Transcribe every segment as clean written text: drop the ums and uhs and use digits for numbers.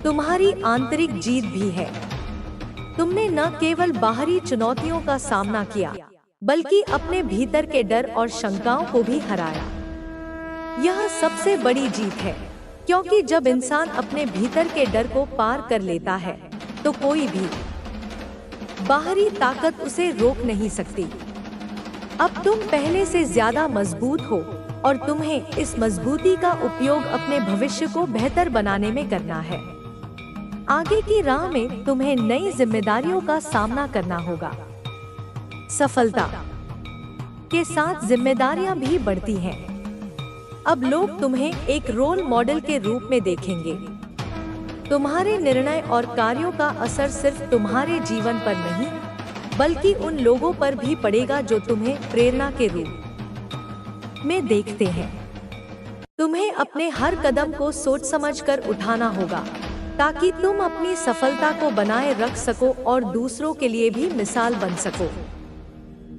तुम्हारी आंतरिक जीत भी है। तुमने न केवल बाहरी चुनौतियों का सामना किया, बल्कि अपने भीतर के डर और शंकाओं को भी हराया। यह सबसे बड़ी जीत है, क्योंकि जब इंसान अपने भीतर के डर को पार कर लेता है, तो कोई भी बाहरी ताकत उसे रोक नहीं सकती। अब तुम पहले से ज्यादा मजबूत हो और तुम्हें इस मजबूती का उपयोग अपने भविष्य को बेहतर बनाने में करना है। आगे की राह में तुम्हें नई जिम्मेदारियों का सामना करना होगा। सफलता के साथ जिम्मेदारियां भी बढ़ती हैं। अब लोग तुम्हें एक रोल मॉडल के रूप में देखेंगे। तुम्हारे निर्णय और कार्यों का असर सिर्फ तुम्हारे जीवन पर नहीं, बल्कि उन लोगों पर भी पड़ेगा जो तुम्हें प्रेरणा के रूप में देखते हैं। तुम्हें अपने हर कदम को सोच समझकर उठाना होगा, ताकि तुम अपनी सफलता को बनाए रख सको और दूसरों के लिए भी मिसाल बन सको।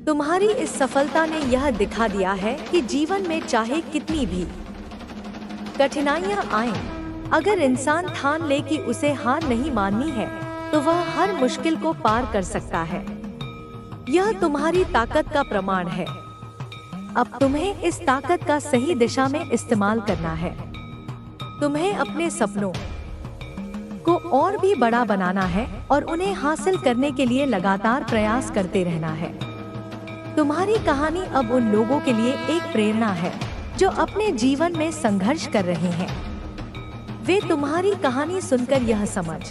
तुम्हारी इस सफलता ने यह दिखा दिया है कि जीवन में चाहे कितनी भी कठिनाइयां आएं, अगर इंसान ठान ले कि उसे हार नहीं माननी है, तो वह हर मुश्किल को पार कर सकता है। यह तुम्हारी ताकत का प्रमाण है। अब तुम्हें इस ताकत का सही दिशा में इस्तेमाल करना है। तुम्हें अपने सपनों को और भी बड़ा बनाना है और उन्हें हासिल करने के लिए लगातार प्रयास करते रहना है। तुम्हारी कहानी अब उन लोगों के लिए एक प्रेरणा है जो अपने जीवन में संघर्ष कर रहे हैं। वे तुम्हारी कहानी सुनकर यह समझ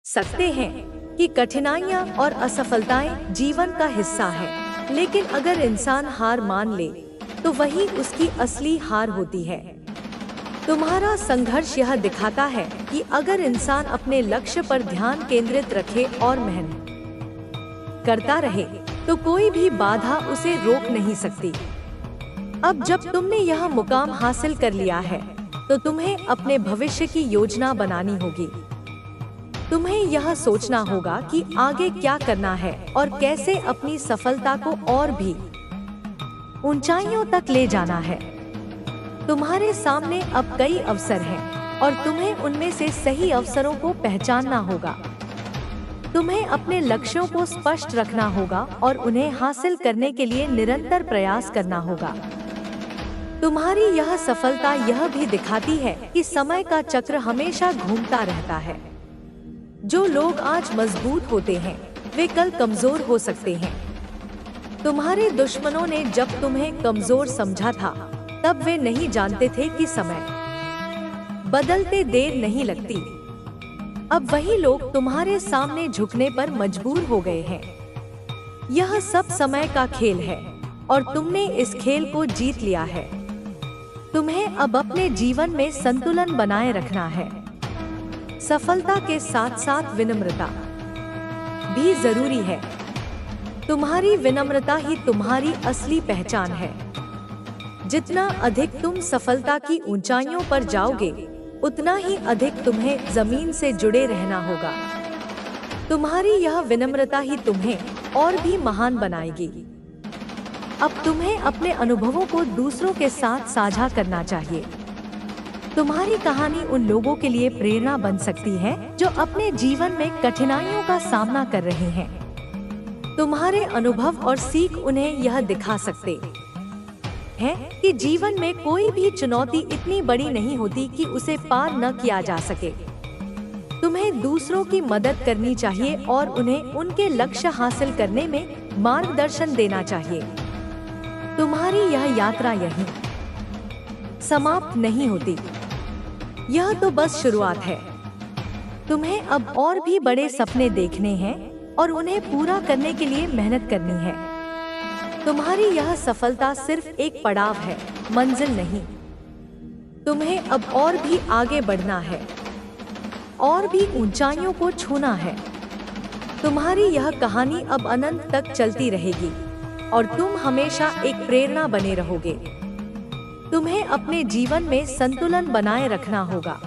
सकते हैं कि कठिनाइयां और असफलताएं जीवन का हिस्सा है, लेकिन अगर इंसान हार मान ले, तो वही उसकी असली हार होती है। तुम्हारा संघर्ष यह दिखाता है कि अगर इंसान अपने लक्ष्य पर ध्यान केंद्रित रखे और मेहनत करता रहे, तो कोई भी बाधा उसे रोक नहीं सकती। अब जब तुमने यह मुकाम हासिल कर लिया है, तो तुम्हें अपने भविष्य की योजना बनानी होगी। तुम्हें यह सोचना होगा कि आगे क्या करना है और कैसे अपनी सफलता को और भी ऊंचाइयों तक ले जाना है। तुम्हारे सामने अब कई अवसर हैं और तुम्हें उनमें से सही अवसरों को पहचानना होगा। तुम्हें अपने लक्ष्यों को स्पष्ट रखना होगा और उन्हें हासिल करने के लिए निरंतर प्रयास करना होगा। तुम्हारी यह सफलता यह भी दिखाती है कि समय का चक्र हमेशा घूमता रहता है। जो लोग आज मजबूत होते हैं, वे कल कमजोर हो सकते हैं। तुम्हारे दुश्मनों ने जब तुम्हें कमजोर समझा था, तब वे नहीं जानते थे कि समय बदलते देर नहीं लगती। अब वही लोग तुम्हारे सामने झुकने पर मजबूर हो गए हैं। यह सब समय का खेल है और तुमने इस खेल को जीत लिया है। तुम्हें अब अपने जीवन में संतुलन बनाए रखना है। सफलता के साथ साथ विनम्रता भी जरूरी है। तुम्हारी विनम्रता ही तुम्हारी असली पहचान है। जितना अधिक तुम सफलता की ऊंचाइयों पर जाओगे, उतना ही अधिक तुम्हें जमीन से जुड़े रहना होगा। तुम्हारी यह विनम्रता ही तुम्हें और भी महान बनाएगी। अब तुम्हें अपने अनुभवों को दूसरों के साथ साझा करना चाहिए। तुम्हारी कहानी उन लोगों के लिए प्रेरणा बन सकती है जो अपने जीवन में कठिनाइयों का सामना कर रहे हैं। तुम्हारे अनुभव और सीख उन्हें यह दिखा सकते हैं कि जीवन में कोई भी चुनौती इतनी बड़ी नहीं होती कि उसे पार न किया जा सके। तुम्हें दूसरों की मदद करनी चाहिए और उन्हें उनके लक्ष्य हासिल करने में मार्गदर्शन देना चाहिए। तुम्हारी यह यात्रा यहीं समाप्त नहीं होती। यह तो बस शुरुआत है। तुम्हें अब और भी बड़े सपने देखने हैं और उन्हें पूरा करने के लिए मेहनत करनी है। तुम्हारी यह सफलता सिर्फ एक पड़ाव है, मंजिल नहीं। तुम्हें अब और भी आगे बढ़ना है और भी ऊंचाइयों को छूना है। तुम्हारी यह कहानी अब अनंत तक चलती रहेगी और तुम हमेशा एक प्रेरणा बने रहोगे। तुम्हें अपने जीवन में संतुलन बनाए रखना होगा।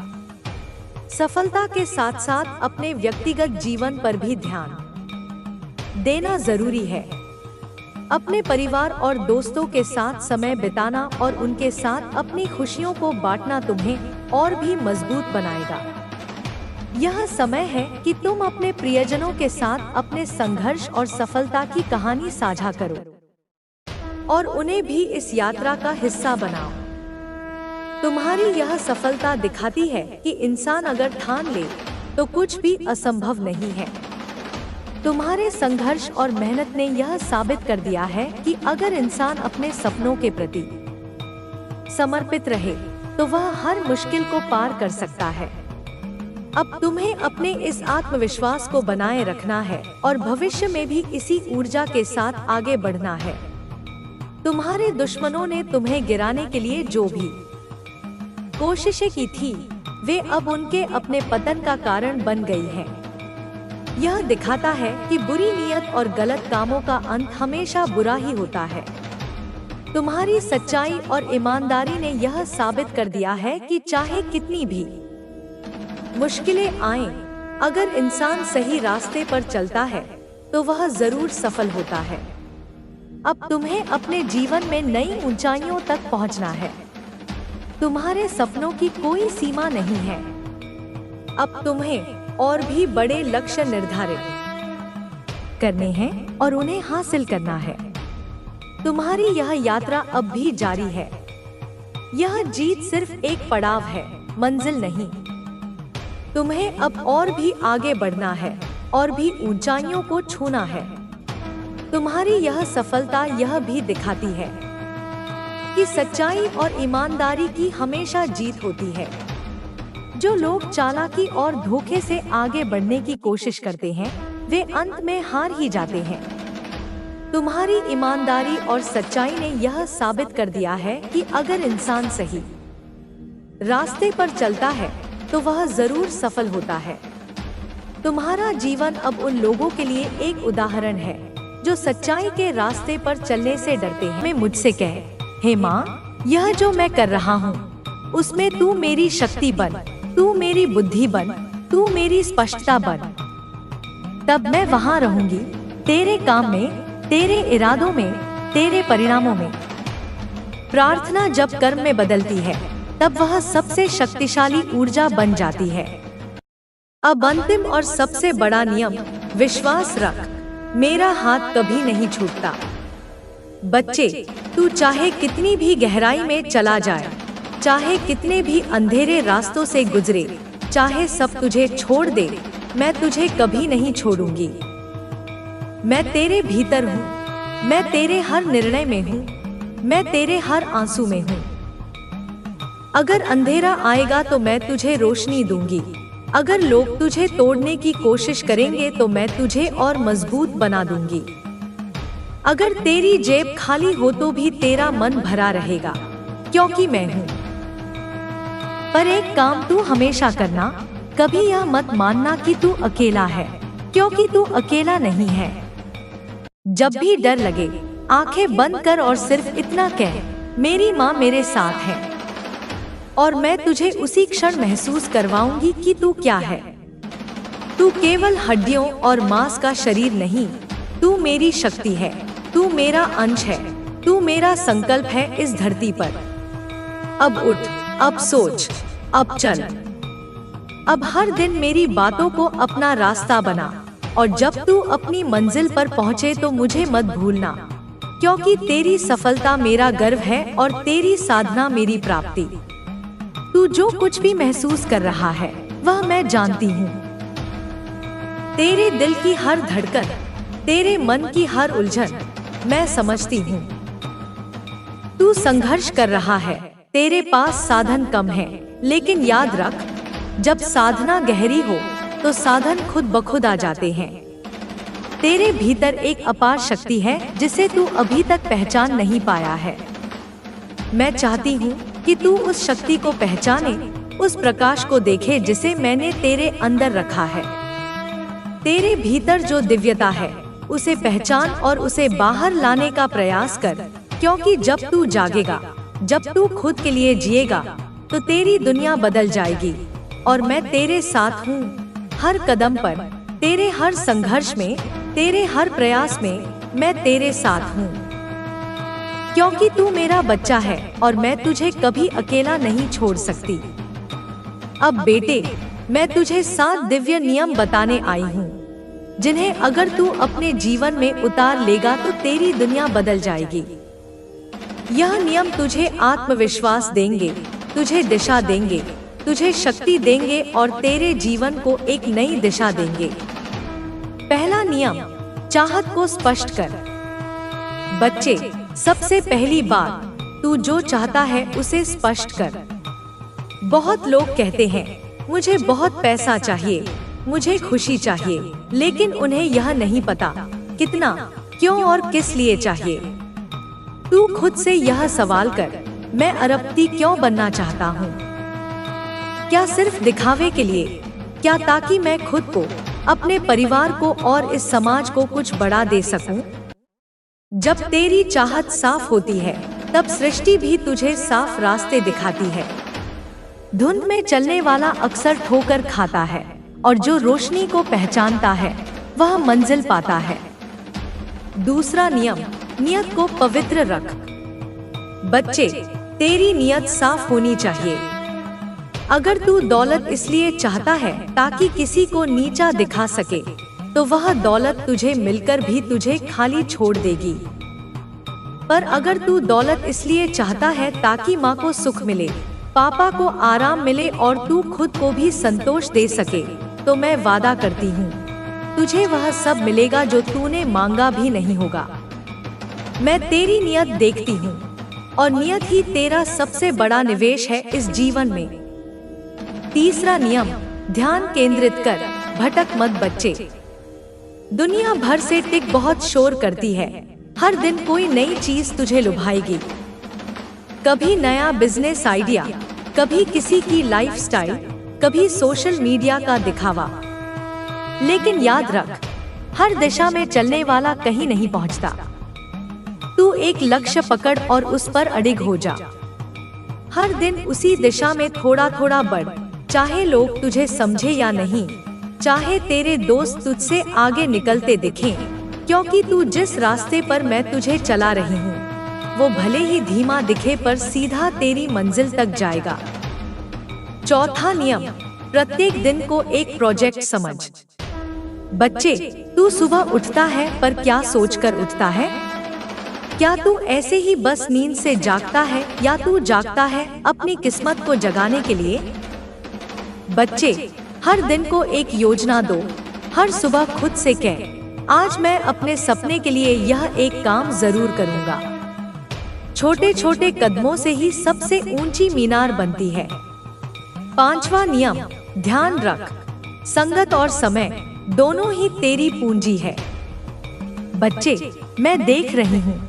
सफलता के साथ साथ अपने व्यक्तिगत जीवन पर भी ध्यान देना जरूरी है। अपने परिवार और दोस्तों के साथ समय बिताना और उनके साथ अपनी खुशियों को बांटना तुम्हें और भी मजबूत बनाएगा। यह समय है कि तुम अपने प्रियजनों के साथ अपने संघर्ष और सफलता की कहानी साझा करो और उन्हें भी इस यात्रा का हिस्सा बनाओ। तुम्हारी यह सफलता दिखाती है कि इंसान अगर ठान ले तो कुछ भी असंभव नहीं है। तुम्हारे संघर्ष और मेहनत ने यह साबित कर दिया है कि अगर इंसान अपने सपनों के प्रति समर्पित रहे तो वह हर मुश्किल को पार कर सकता है। अब तुम्हें अपने इस आत्मविश्वास को बनाए रखना है और भविष्य में भी इसी ऊर्जा के साथ आगे बढ़ना है। तुम्हारे दुश्मनों ने तुम्हें गिराने के लिए जो भी कोशिशें की थी, वे अब उनके अपने पतन का कारण बन गई हैं। यह दिखाता है कि बुरी नीयत और गलत कामों का अंत हमेशा बुरा ही होता है। तुम्हारी सच्चाई और ईमानदारी ने यह साबित कर दिया है कि चाहे कितनी भी मुश्किलें आएं, अगर इंसान सही रास्ते पर चलता है तो वह जरूर सफल होता है। अब तुम्हें अपने जीवन में नई ऊंचाइयों तक पहुंचना है। तुम्हारे सपनों की कोई सीमा नहीं है। अब तुम्हें और भी बड़े लक्ष्य निर्धारित करने हैं और उन्हें हासिल करना है। तुम्हारी यह यात्रा अब भी जारी है। यह जीत सिर्फ एक पड़ाव है, मंजिल नहीं। तुम्हें अब और भी आगे बढ़ना है और भी ऊंचाइयों को छूना है। तुम्हारी यह सफलता यह भी दिखाती है कि सच्चाई और ईमानदारी की हमेशा जीत होती है। जो लोग चालाकी और धोखे से आगे बढ़ने की कोशिश करते हैं, वे अंत में हार ही जाते हैं। तुम्हारी ईमानदारी और सच्चाई ने यह साबित कर दिया है कि अगर इंसान सही रास्ते पर चलता है तो वह जरूर सफल होता है। तुम्हारा जीवन अब उन लोगों के लिए एक उदाहरण है जो सच्चाई के रास्ते पर चलने से डरते हैं। मैं मुझसे कहे, हे माँ, यह जो मैं कर रहा हूँ उसमें तू मेरी शक्ति बन, तू मेरी बुद्धि बन, तू मेरी स्पष्टता बन। तब मैं वहाँ रहूंगी, तेरे काम में, तेरे इरादों में, तेरे परिणामों में। प्रार्थना जब कर्म में बदलती है तब वह सबसे शक्तिशाली ऊर्जा बन जाती है। अब अंतिम और सबसे बड़ा नियम, विश्वास रख, मेरा हाथ कभी नहीं छूटता। बच्चे, तू चाहे कितनी भी गहराई में चला जाए, चाहे कितने भी अंधेरे रास्तों से गुजरे, चाहे सब तुझे छोड़ दे, मैं तुझे कभी नहीं छोड़ूंगी। मैं तेरे भीतर हूँ, मैं तेरे हर निर्णय में हूँ, मैं तेरे हर आंसू में हूँ। अगर अंधेरा आएगा तो मैं तुझे रोशनी दूंगी। अगर लोग तुझे तोड़ने की कोशिश करेंगे तो मैं तुझे और मजबूत बना दूंगी। अगर तेरी जेब खाली हो तो भी तेरा मन भरा रहेगा, क्योंकि मैं हूँ। पर एक काम तू हमेशा करना, कभी यह मत मानना कि तू अकेला है, क्योंकि तू अकेला नहीं है। जब भी डर लगे, आंखें बंद कर और सिर्फ इतना कह, मेरी माँ मेरे साथ है और मैं तुझे उसी क्षण महसूस करवाऊंगी कि तू क्या है। तू केवल हड्डियों और मांस का शरीर नहीं, तू मेरी शक्ति है, तू मेरा अंश है, तू मेरा संकल्प है इस धरती पर। अब उठ, अब सोच, अब चल। अब हर दिन मेरी बातों को अपना रास्ता बना और जब तू अपनी मंजिल पर पहुंचे तो मुझे मत भूलना, क्योंकि तेरी सफलता मेरा गर्व है और तेरी साधना मेरी प्राप्ति। तू जो कुछ भी महसूस कर रहा है वह मैं जानती हूँ। तेरे दिल की हर धड़कन, तेरे मन की हर उलझन मैं समझती हूँ। तू संघर्ष कर रहा है, तेरे पास साधन कम है, लेकिन याद रख, जब साधना गहरी हो तो साधन खुद ब खुद आ जाते हैं। तेरे भीतर एक अपार शक्ति है जिसे तू अभी तक पहचान नहीं पाया है। मैं चाहती हूँ कि तू उस शक्ति को पहचाने, उस प्रकाश को देखे जिसे मैंने तेरे अंदर रखा है। तेरे भीतर जो दिव्यता है उसे पहचान और उसे बाहर लाने का प्रयास कर, क्योंकि जब तू जागेगा, जब तू खुद के लिए जिएगा तो तेरी दुनिया बदल जाएगी। और मैं तेरे साथ हूँ, हर कदम पर, तेरे हर संघर्ष में, तेरे हर प्रयास में मैं तेरे साथ हूँ। क्योंकि तू मेरा बच्चा है और मैं तुझे कभी अकेला नहीं छोड़ सकती। अब बेटे, मैं तुझे 7 दिव्य नियम बताने आई हूँ, जिन्हें अगर तू अपने जीवन में उतार लेगा तो तेरी दुनिया बदल जाएगी। यह नियम तुझे आत्मविश्वास देंगे, तुझे दिशा देंगे, तुझे शक्ति देंगे और तेरे जीवन को एक नई दिशा देंगे। पहला नियम, चाहत को स्पष्ट कर। बच्चे, सबसे पहली बात, तू जो चाहता है उसे स्पष्ट कर। बहुत लोग कहते हैं, मुझे बहुत पैसा चाहिए, मुझे खुशी चाहिए, लेकिन उन्हें यह नहीं पता कितना, क्यों और किस लिए चाहिए। तू खुद से यह सवाल कर, मैं अरबपति क्यों बनना चाहता हूँ? क्या सिर्फ दिखावे के लिए? क्या ताकि मैं खुद को, अपने परिवार को और इस समाज को कुछ बड़ा दे सकूं? जब तेरी चाहत साफ होती है, तब सृष्टि भी तुझे साफ रास्ते दिखाती है। धुंध में चलने वाला अक्सर ठोकर खाता है, और जो रोशनी को पहचानता है वह मंजिल पाता है। दूसरा नियम, नियत को पवित्र रख। बच्चे, तेरी नियत साफ होनी चाहिए। अगर तू दौलत इसलिए चाहता है ताकि किसी को नीचा दिखा सके, तो वह दौलत तुझे मिलकर भी तुझे खाली छोड़ देगी। पर अगर तू दौलत इसलिए चाहता है ताकि माँ को सुख मिले, पापा को आराम मिले और तू खुद को भी संतोष दे सके, तो मैं वादा करती हूँ, तुझे वह सब मिलेगा जो तूने मांगा भी नहीं होगा। मैं तेरी नियत देखती हूँ, और नियत ही तेरा सबसे बड़ा निवेश है इस जीवन में। तीसरा नियम, ध्यान केंद्रित कर, भटक मत। बच्चे, दुनिया भर से टिक बहुत शोर करती है। हर दिन कोई नई चीज तुझे लुभाएगी, कभी नया बिजनेस आइडिया, कभी किसी की लाइफस्टाइल, कभी सोशल मीडिया का दिखावा। लेकिन याद रख, हर दिशा में चलने वाला कहीं नहीं पहुंचता। तू एक लक्ष्य पकड़ और उस पर अडिग हो जा। हर दिन उसी दिशा में थोड़ा थोड़ा बढ़, चाहे लोग तुझे समझे या नहीं, चाहे तेरे दोस्त तुझसे आगे निकलते दिखें, क्योंकि तू जिस रास्ते पर मैं तुझे चला रही हूँ, वो भले ही धीमा दिखे पर सीधा तेरी मंजिल तक जाएगा। चौथा नियम, प्रत्येक दिन को एक प्रोजेक्ट समझ। बच्चे, तू सुबह उठता है पर क्या सोचकर उठता है? क्या तू ऐसे ही बस नींद से जागता है, या तू जागता है अपनी किस्मत को जगाने के लिए? बच्चे, हर दिन को एक योजना दो। हर सुबह खुद से कह, आज मैं अपने सपने के लिए यह एक काम जरूर करूंगा। छोटे छोटे कदमों से ही सबसे ऊंची मीनार बनती है। पांचवा नियम, ध्यान रख। संगत और समय दोनों ही तेरी पूंजी है। बच्चे, मैं देख रही हूँ,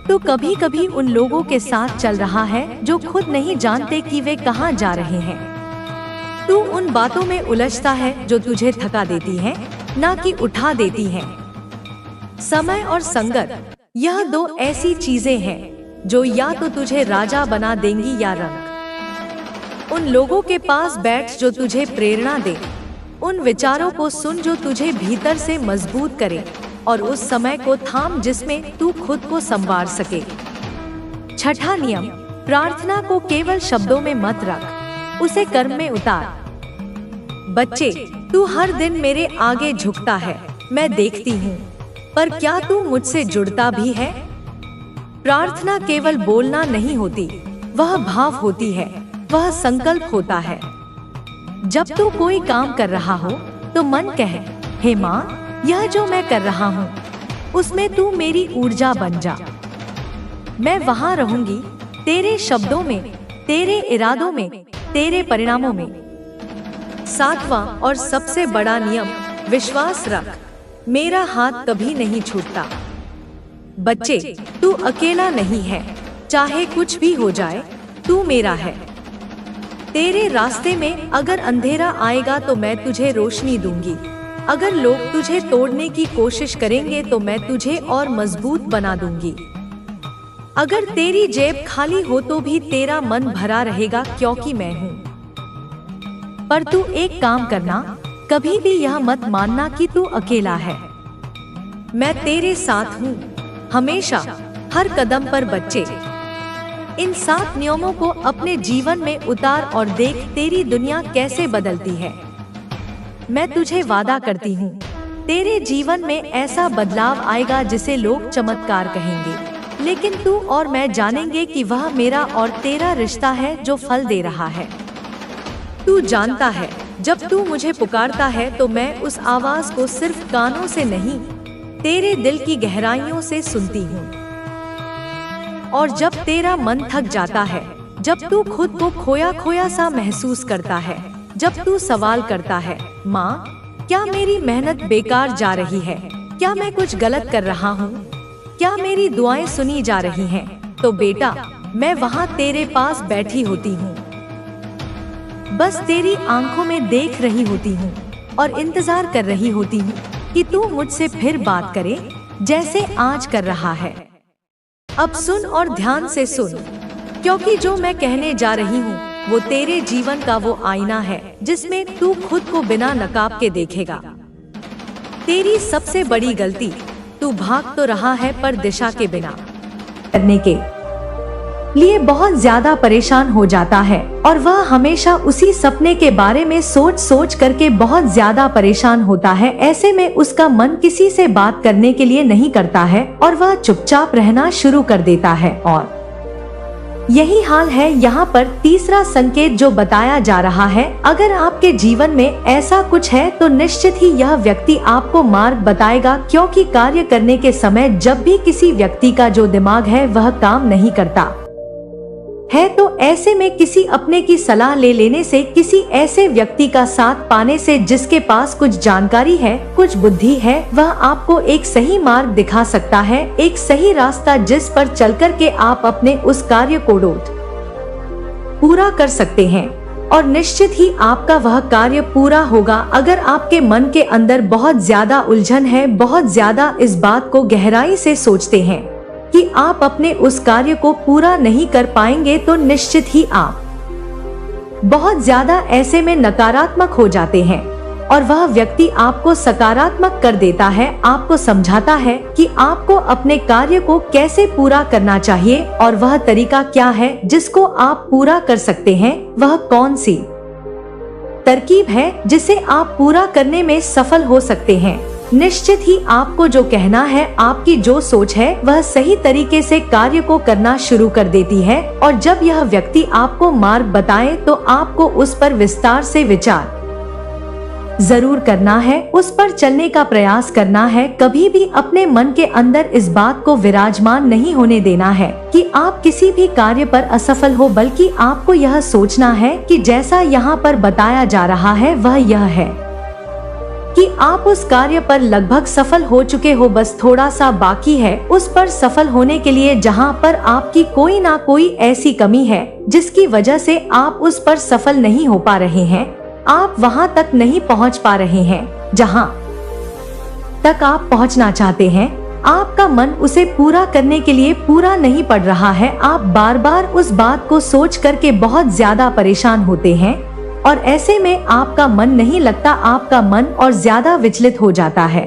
तो कभी कभी उन लोगों के साथ चल रहा है जो खुद नहीं जानते कि वे कहाँ जा रहे हैं। तू उन बातों में उलझता है जो तुझे थका देती हैं, ना कि उठा देती हैं। समय और संगत, यह दो ऐसी चीजें हैं जो या तो तुझे राजा बना देंगी या रंक। उन लोगों के पास बैठ जो तुझे प्रेरणा दे, उन विचारों को सुन जो तुझे भीतर से मजबूत करे, और उस समय को थाम जिसमें तू खुद को संवार सके। छठा नियम, प्रार्थना को केवल शब्दों में मत रख, उसे कर्म में उतार। बच्चे, तू हर दिन मेरे आगे झुकता है, मैं देखती हूँ, पर क्या तू मुझसे जुड़ता भी है? प्रार्थना केवल बोलना नहीं होती, वह भाव होती है, वह संकल्प होता है। जब तू कोई काम कर रहा हो तो मन कहे, हे माँ, यह जो मैं कर रहा हूँ उसमें तू मेरी ऊर्जा बन जा। मैं वहाँ रहूंगी, तेरे शब्दों में, तेरे इरादों में, तेरे परिणामों में। सातवां और सबसे बड़ा नियम, विश्वास रख, मेरा हाथ कभी नहीं छूटता। बच्चे, तू अकेला नहीं है, चाहे कुछ भी हो जाए, तू मेरा है। तेरे रास्ते में अगर अंधेरा आएगा तो मैं तुझे रोशनी दूंगी। अगर लोग तुझे तोड़ने की कोशिश करेंगे तो मैं तुझे और मजबूत बना दूंगी। अगर तेरी जेब खाली हो तो भी तेरा मन भरा रहेगा, क्योंकि मैं हूँ। पर तू एक काम करना, कभी भी यह मत मानना कि तू अकेला है। मैं तेरे साथ हूँ, हमेशा, हर कदम पर। बच्चे, इन 7 नियमों को अपने जीवन में उतार और देख तेरी दुनिया कैसे बदलती है। मैं तुझे वादा करती हूँ, तेरे जीवन में ऐसा बदलाव आएगा जिसे लोग चमत्कार कहेंगे, लेकिन तू और मैं जानेंगे कि वह मेरा और तेरा रिश्ता है जो फल दे रहा है। तू जानता है, जब तू मुझे पुकारता है तो मैं उस आवाज को सिर्फ कानों से नहीं, तेरे दिल की गहराइयों से सुनती हूँ। और जब तेरा मन थक जाता है, जब तू खुद को खोया खोया सा महसूस करता है, जब तू सवाल करता है, माँ, क्या मेरी मेहनत बेकार जा रही है? क्या मैं कुछ गलत कर रहा हूँ? क्या मेरी दुआएं सुनी जा रही हैं? तो बेटा, मैं वहाँ तेरे पास बैठी होती हूँ, बस तेरी आंखों में देख रही होती हूँ और इंतजार कर रही होती हूँ कि तू मुझसे फिर बात करे, जैसे आज कर रहा है। अब सुन और ध्यान से सुन, क्योंकि जो मैं कहने जा रही हूँ वो तेरे जीवन का वो आईना है जिसमें तू खुद को बिना नकाब के देखेगा। तेरी सबसे बड़ी गलती, तू भाग तो रहा है पर दिशा के बिना। करने के लिए बहुत ज्यादा परेशान हो जाता है और वह हमेशा उसी सपने के बारे में सोच सोच करके बहुत ज्यादा परेशान होता है। ऐसे में उसका मन किसी से बात करने के लिए नहीं करता है और वह चुपचाप रहना शुरू कर देता है। और यही हाल है यहाँ पर तीसरा संकेत जो बताया जा रहा है। अगर आपके जीवन में ऐसा कुछ है तो निश्चित ही यह व्यक्ति आपको मार्ग बताएगा, क्योंकि कार्य करने के समय जब भी किसी व्यक्ति का जो दिमाग है वह काम नहीं करता है तो ऐसे में किसी अपने की सलाह ले लेने से, किसी ऐसे व्यक्ति का साथ पाने से जिसके पास कुछ जानकारी है, कुछ बुद्धि है, वह आपको एक सही मार्ग दिखा सकता है, एक सही रास्ता जिस पर चलकर के आप अपने उस कार्य को पूरा कर सकते हैं। और निश्चित ही आपका वह कार्य पूरा होगा। अगर आपके मन के अंदर बहुत ज्यादा उलझन है, बहुत ज्यादा इस बात को गहराई से सोचते हैं कि आप अपने उस कार्य को पूरा नहीं कर पाएंगे, तो निश्चित ही आप बहुत ज्यादा ऐसे में नकारात्मक हो जाते हैं और वह व्यक्ति आपको सकारात्मक कर देता है, आपको समझाता है कि आपको अपने कार्य को कैसे पूरा करना चाहिए और वह तरीका क्या है जिसको आप पूरा कर सकते हैं, वह कौन सी तरकीब है जिसे आप पूरा करने में सफल हो सकते हैं। निश्चित ही आपको जो कहना है, आपकी जो सोच है, वह सही तरीके से कार्य को करना शुरू कर देती है। और जब यह व्यक्ति आपको मार्ग बताए तो आपको उस पर विस्तार से विचार जरूर करना है, उस पर चलने का प्रयास करना है। कभी भी अपने मन के अंदर इस बात को विराजमान नहीं होने देना है कि आप किसी भी कार्य पर असफल हो, बल्कि आपको यह सोचना है कि जैसा यहाँ पर बताया जा रहा है वह यह है कि आप उस कार्य पर लगभग सफल हो चुके हो, बस थोड़ा सा बाकी है उस पर सफल होने के लिए। जहां पर आपकी कोई ना कोई ऐसी कमी है जिसकी वजह से आप उस पर सफल नहीं हो पा रहे हैं, आप वहां तक नहीं पहुंच पा रहे हैं जहां तक आप पहुंचना चाहते हैं। आपका मन उसे पूरा करने के लिए पूरा नहीं पड़ रहा है। आप बार बार उस बात को सोच करके बहुत ज्यादा परेशान होते हैं और ऐसे में आपका मन नहीं लगता, आपका मन और ज्यादा विचलित हो जाता है,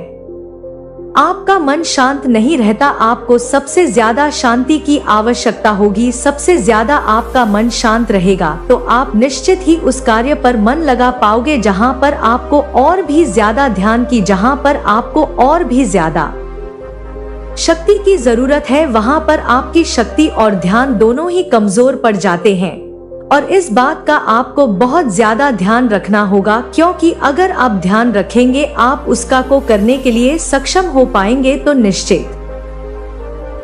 आपका मन शांत नहीं रहता। आपको सबसे ज्यादा शांति की आवश्यकता होगी। सबसे ज्यादा आपका मन शांत रहेगा तो आप निश्चित ही उस कार्य पर मन लगा पाओगे जहां पर आपको और भी ज्यादा ध्यान की, जहां पर आपको और भी ज्यादा शक्ति की जरूरत है, वहां पर आपकी शक्ति और ध्यान दोनों ही कमजोर पड़ जाते हैं। और इस बात का आपको बहुत ज्यादा ध्यान रखना होगा, क्योंकि अगर आप ध्यान रखेंगे, आप उसका को करने के लिए सक्षम हो पाएंगे तो निश्चित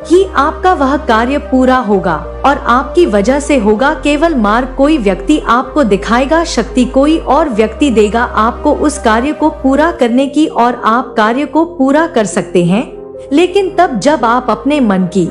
ही आपका वह कार्य पूरा होगा और आपकी वजह से होगा। केवल मार्ग कोई व्यक्ति आपको दिखाएगा, शक्ति कोई और व्यक्ति देगा आपको उस कार्य को पूरा करने की और आप कार्य को पूरा कर सकते हैं, लेकिन तब जब आप अपने मन की,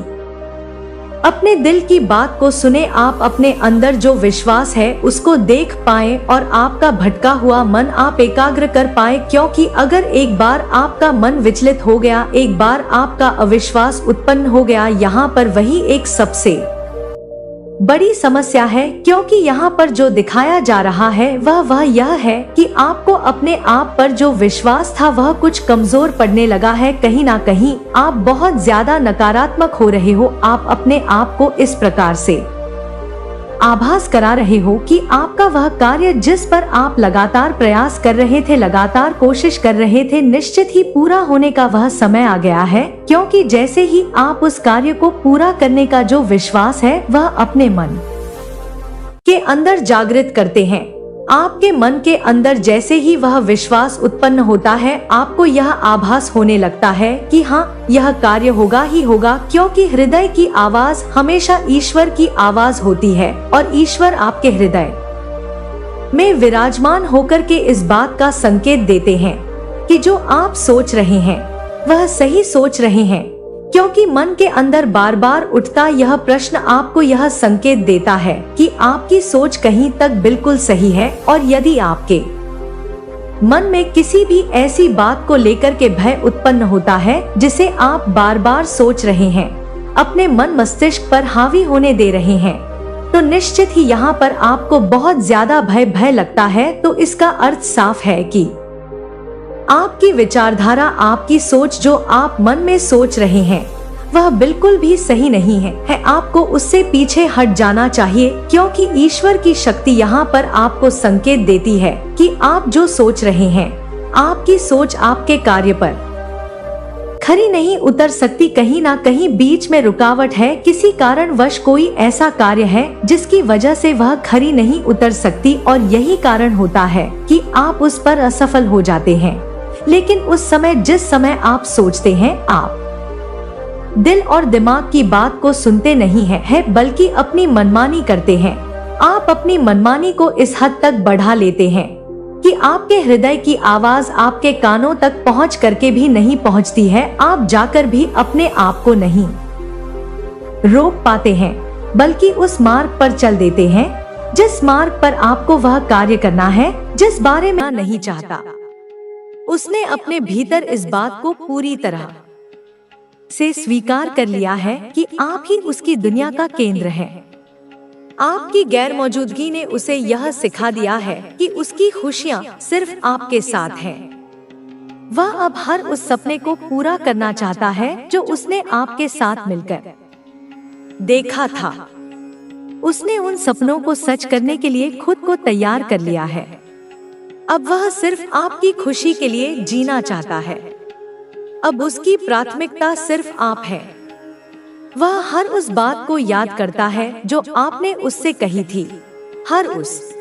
अपने दिल की बात को सुने, आप अपने अंदर जो विश्वास है उसको देख पाएं और आपका भटका हुआ मन आप एकाग्र कर पाएं। क्योंकि अगर एक बार आपका मन विचलित हो गया, एक बार आपका अविश्वास उत्पन्न हो गया, यहाँ पर वही एक सबसे बड़ी समस्या है। क्योंकि यहाँ पर जो दिखाया जा रहा है वह यह है कि आपको अपने आप पर जो विश्वास था वह कुछ कमजोर पड़ने लगा है। कहीं ना कहीं आप बहुत ज्यादा नकारात्मक हो रहे हो। आप अपने आप को इस प्रकार से आभास करा रहे हो कि आपका वह कार्य जिस पर आप लगातार प्रयास कर रहे थे, लगातार कोशिश कर रहे थे, निश्चित ही पूरा होने का वह समय आ गया है। क्योंकि जैसे ही आप उस कार्य को पूरा करने का जो विश्वास है वह अपने मन के अंदर जागृत करते हैं, आपके मन के अंदर जैसे ही वह विश्वास उत्पन्न होता है, आपको यह आभास होने लगता है कि हाँ, यह कार्य होगा ही होगा। क्योंकि हृदय की आवाज हमेशा ईश्वर की आवाज होती है और ईश्वर आपके हृदय में विराजमान होकर के इस बात का संकेत देते हैं कि जो आप सोच रहे हैं वह सही सोच रहे हैं। क्योंकि मन के अंदर बार बार उठता यह प्रश्न आपको यह संकेत देता है कि आपकी सोच कहीं तक बिल्कुल सही है। और यदि आपके मन में किसी भी ऐसी बात को लेकर के भय उत्पन्न होता है जिसे आप बार बार सोच रहे हैं, अपने मन मस्तिष्क पर हावी होने दे रहे हैं, तो निश्चित ही यहाँ पर आपको बहुत ज्यादा भय लगता है। तो इसका अर्थ साफ है कि आपकी विचारधारा, आपकी सोच जो आप मन में सोच रहे हैं वह बिल्कुल भी सही नहीं है। आपको उससे पीछे हट जाना चाहिए। क्योंकि ईश्वर की शक्ति यहाँ पर आपको संकेत देती है कि आप जो सोच रहे हैं, आपकी सोच आपके कार्य पर खरी नहीं उतर सकती। कहीं ना कहीं बीच में रुकावट है, किसी कारणवश कोई ऐसा कार्य है जिसकी वजह से वह खरी नहीं उतर सकती और यही कारण होता है कि आप उस पर असफल हो जाते हैं। लेकिन उस समय, जिस समय आप सोचते हैं, आप दिल और दिमाग की बात को सुनते नहीं है, बल्कि अपनी मनमानी करते हैं। आप अपनी मनमानी को इस हद तक बढ़ा लेते हैं कि आपके हृदय की आवाज आपके कानों तक पहुंच करके भी नहीं पहुंचती है। आप जाकर भी अपने आप को नहीं रोक पाते हैं, बल्कि उस मार्ग पर चल देते हैं जिस मार्ग पर आपको वह कार्य करना है जिस बारे में नहीं चाहता। उसने अपने भीतर इस बात को पूरी तरह से स्वीकार कर लिया है कि आप ही उसकी दुनिया का केंद्र हैं। आपकी गैर मौजूदगी ने उसे यह सिखा दिया है कि उसकी खुशियाँ सिर्फ आपके साथ हैं। वह अब हर उस सपने को पूरा करना चाहता है जो उसने आपके साथ मिलकर देखा था। उसने उन सपनों को सच करने के लिए खुद को तैयार कर लिया है। अब वह सिर्फ आपकी खुशी के लिए जीना चाहता है। अब उसकी प्राथमिकता सिर्फ आप है। वह हर उस बात को याद करता है जो आपने उससे कही थी, हर उस